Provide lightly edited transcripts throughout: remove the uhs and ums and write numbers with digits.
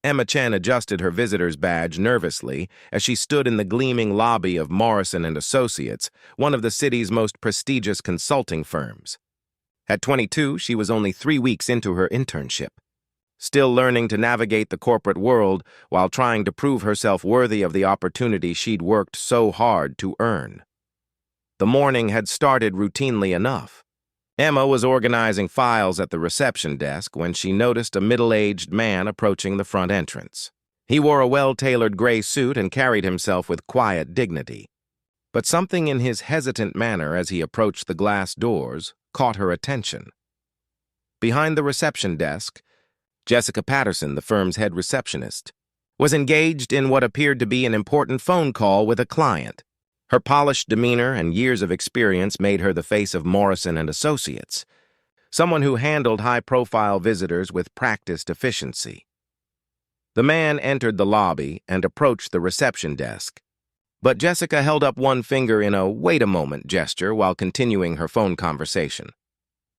Emma Chen adjusted her visitor's badge nervously as she stood in the gleaming lobby of Morrison and Associates, one of the city's most prestigious consulting firms. At 22, she was only 3 weeks into her internship, still learning to navigate the corporate world while trying to prove herself worthy of the opportunity she'd worked so hard to earn. The morning had started routinely enough. Emma was organizing files at the reception desk when she noticed a middle-aged man approaching the front entrance. He wore a well-tailored gray suit and carried himself with quiet dignity. But something in his hesitant manner as he approached the glass doors caught her attention. Behind the reception desk, Jessica Patterson, the firm's head receptionist, was engaged in what appeared to be an important phone call with a client. Her polished demeanor and years of experience made her the face of Morrison and Associates, someone who handled high-profile visitors with practiced efficiency. The man entered the lobby and approached the reception desk, but Jessica held up one finger in a wait-a-moment gesture while continuing her phone conversation.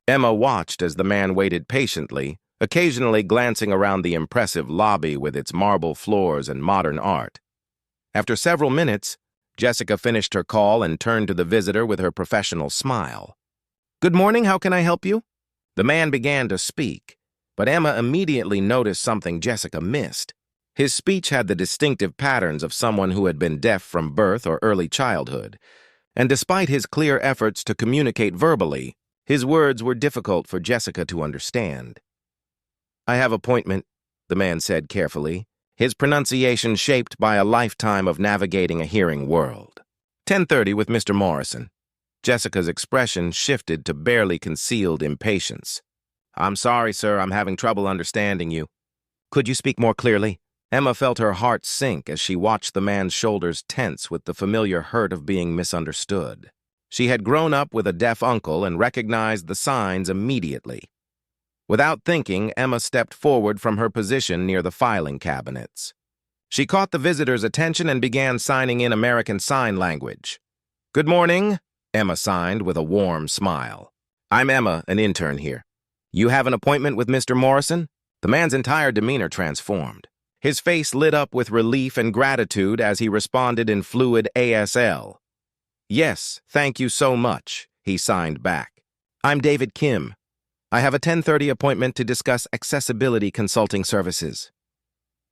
Emma watched as the man waited patiently, occasionally glancing around the impressive lobby with its marble floors and modern art. After several minutes, Jessica finished her call and turned to the visitor with her professional smile. "Good morning, how can I help you?" The man began to speak, but Emma immediately noticed something Jessica missed. His speech had the distinctive patterns of someone who had been deaf from birth or early childhood, and despite his clear efforts to communicate verbally, his words were difficult for Jessica to understand. "I have an appointment," the man said carefully, his pronunciation shaped by a lifetime of navigating a hearing world. 10:30 with Mr. Morrison. Jessica's expression shifted to barely concealed impatience. "I'm sorry, sir, I'm having trouble understanding you. Could you speak more clearly?" Emma felt her heart sink as she watched the man's shoulders tense with the familiar hurt of being misunderstood. She had grown up with a deaf uncle and recognized the signs immediately. Without thinking, Emma stepped forward from her position near the filing cabinets. She caught the visitor's attention and began signing in American Sign Language. "Good morning," Emma signed with a warm smile. "I'm Emma, an intern here. You have an appointment with Mr. Morrison?" The man's entire demeanor transformed. His face lit up with relief and gratitude as he responded in fluid ASL. "Yes, thank you so much," he signed back. "I'm David Kim. I have a 10:30 appointment to discuss accessibility consulting services."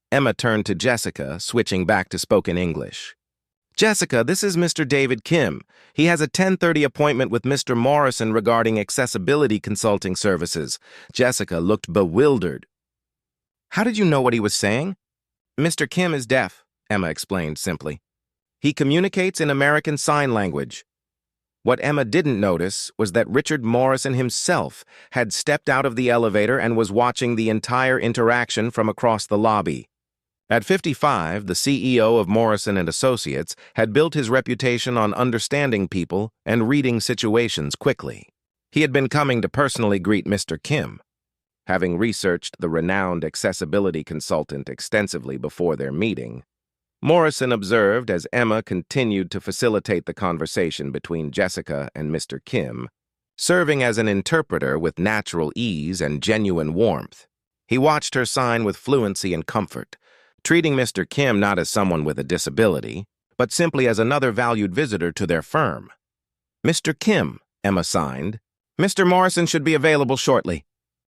Emma turned to Jessica, switching back to spoken English. "Jessica, this is Mr. David Kim. He has a 10:30 appointment with Mr. Morrison regarding accessibility consulting services." Jessica looked bewildered. "How did you know what he was saying?" "Mr. Kim is deaf," Emma explained simply. "He communicates in American Sign Language." What Emma didn't notice was that Richard Morrison himself had stepped out of the elevator and was watching the entire interaction from across the lobby. At 55, the CEO of Morrison and Associates had built his reputation on understanding people and reading situations quickly. He had been coming to personally greet Mr. Kim. Having researched the renowned accessibility consultant extensively before their meeting, Morrison observed as Emma continued to facilitate the conversation between Jessica and Mr. Kim, serving as an interpreter with natural ease and genuine warmth. He watched her sign with fluency and comfort, treating Mr. Kim not as someone with a disability, but simply as another valued visitor to their firm. "Mr. Kim," Emma signed. "Mr. Morrison should be available shortly.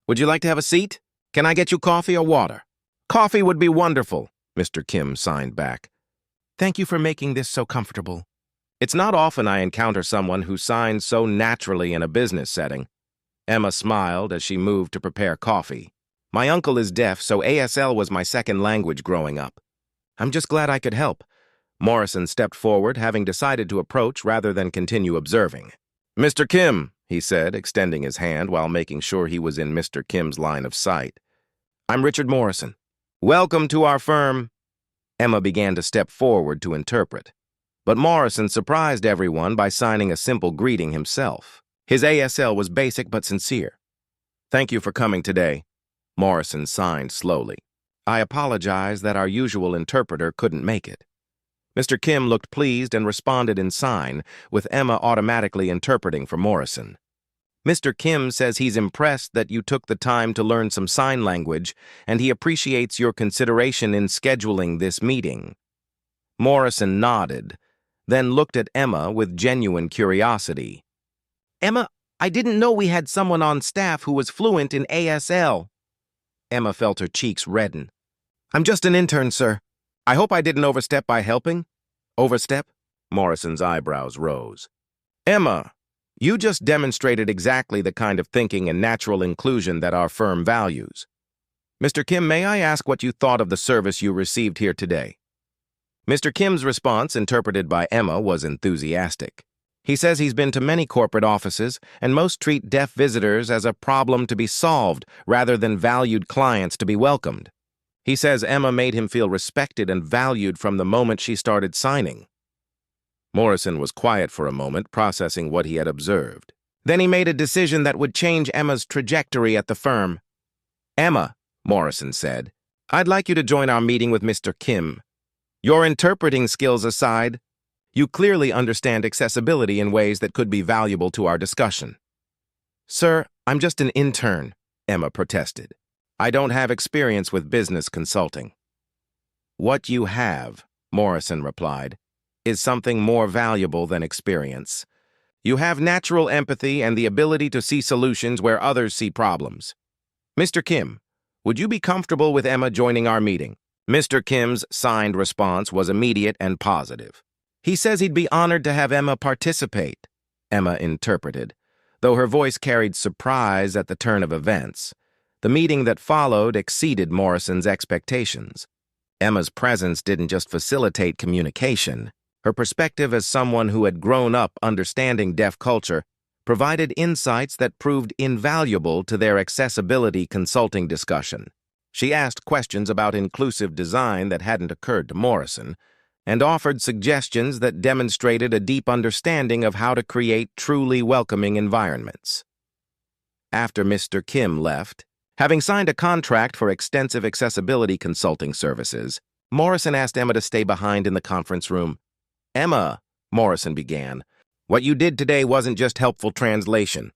Would you like to have a seat? Can I get you coffee or water?" "Coffee would be wonderful," Mr. Kim signed back. "Thank you for making this so comfortable. It's not often I encounter someone who signs so naturally in a business setting." Emma smiled as she moved to prepare coffee. "My uncle is deaf, so ASL was my second language growing up. I'm just glad I could help." Morrison stepped forward, having decided to approach rather than continue observing. "Mr. Kim," he said, extending his hand while making sure he was in Mr. Kim's line of sight. "I'm Richard Morrison. Welcome to our firm." Emma began to step forward to interpret, but Morrison surprised everyone by signing a simple greeting himself. His ASL was basic but sincere. "Thank you for coming today," Morrison signed slowly. "I apologize that our usual interpreter couldn't make it." Mr. Kim looked pleased and responded in sign, with Emma automatically interpreting for Morrison. Mr. Kim says he's impressed that you took the time to learn some sign language, and he appreciates your consideration in scheduling this meeting. Morrison nodded, then looked at Emma with genuine curiosity. Emma, I didn't know we had someone on staff who was fluent in ASL. Emma felt her cheeks redden. I'm just an intern, sir. I hope I didn't overstep by helping. Overstep? Morrison's eyebrows rose. Emma, you just demonstrated exactly the kind of thinking and natural inclusion that our firm values. Mr. Kim, may I ask what you thought of the service you received here today? Mr. Kim's response, interpreted by Emma, was enthusiastic. He says he's been to many corporate offices, and most treat deaf visitors as a problem to be solved rather than valued clients to be welcomed. He says Emma made him feel respected and valued from the moment she started signing. Morrison was quiet for a moment, processing what he had observed. Then he made a decision that would change Emma's trajectory at the firm. Emma, Morrison said, I'd like you to join our meeting with Mr. Kim. Your interpreting skills aside, you clearly understand accessibility in ways that could be valuable to our discussion. Sir, I'm just an intern, Emma protested. I don't have experience with business consulting. What you have, Morrison replied, is something more valuable than experience. You have natural empathy and the ability to see solutions where others see problems. Mr. Kim, would you be comfortable with Emma joining our meeting? Mr. Kim's signed response was immediate and positive. He says he'd be honored to have Emma participate, Emma interpreted, though her voice carried surprise at the turn of events. The meeting that followed exceeded Morrison's expectations. Emma's presence didn't just facilitate communication. Her perspective as someone who had grown up understanding deaf culture provided insights that proved invaluable to their accessibility consulting discussion. She asked questions about inclusive design that hadn't occurred to Morrison, and offered suggestions that demonstrated a deep understanding of how to create truly welcoming environments. After Mr. Kim left, having signed a contract for extensive accessibility consulting services, Morrison asked Emma to stay behind in the conference room. Emma, Morrison began, what you did today wasn't just helpful translation.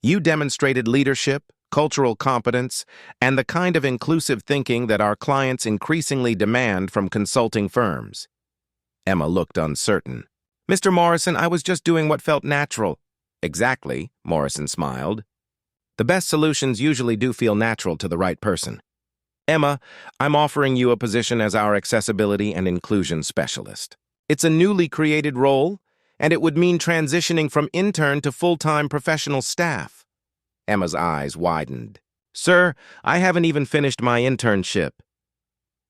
You demonstrated leadership, cultural competence, and the kind of inclusive thinking that our clients increasingly demand from consulting firms. Emma looked uncertain. Mr. Morrison, I was just doing what felt natural. Exactly, Morrison smiled. The best solutions usually do feel natural to the right person. Emma, I'm offering you a position as our accessibility and inclusion specialist. It's a newly created role, and it would mean transitioning from intern to full-time professional staff. Emma's eyes widened. Sir, I haven't even finished my internship.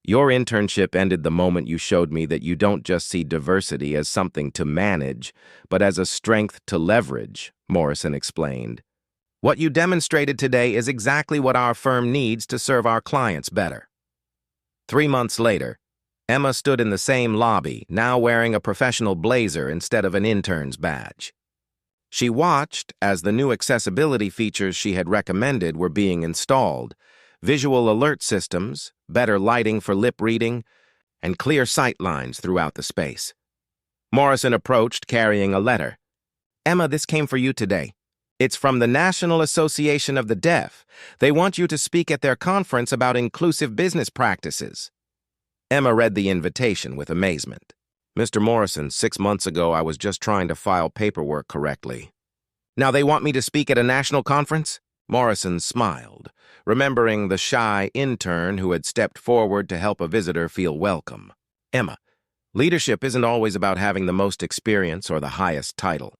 Your internship ended the moment you showed me that you don't just see diversity as something to manage, but as a strength to leverage, Morrison explained. What you demonstrated today is exactly what our firm needs to serve our clients better. 3 months later, Emma stood in the same lobby, now wearing a professional blazer instead of an intern's badge. She watched as the new accessibility features she had recommended were being installed: visual alert systems, better lighting for lip reading, and clear sight lines throughout the space. Morrison approached, carrying a letter. Emma, this came for you today. It's from the National Association of the Deaf. They want you to speak at their conference about inclusive business practices. Emma read the invitation with amazement. Mr. Morrison, 6 months ago, I was just trying to file paperwork correctly. Now they want me to speak at a national conference? Morrison smiled, remembering the shy intern who had stepped forward to help a visitor feel welcome. Emma, leadership isn't always about having the most experience or the highest title.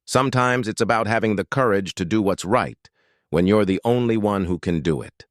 Sometimes it's about having the courage to do what's right when you're the only one who can do it.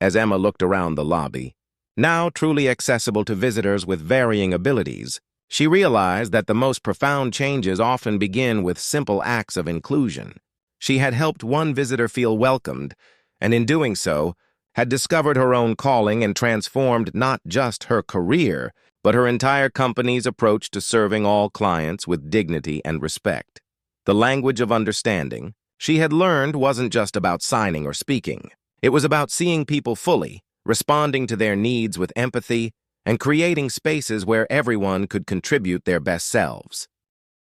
As Emma looked around the lobby, now truly accessible to visitors with varying abilities, she realized that the most profound changes often begin with simple acts of inclusion. She had helped one visitor feel welcomed, and in doing so, had discovered her own calling and transformed not just her career, but her entire company's approach to serving all clients with dignity and respect. The language of understanding she had learned wasn't just about signing or speaking. It was about seeing people fully, responding to their needs with empathy, and creating spaces where everyone could contribute their best selves.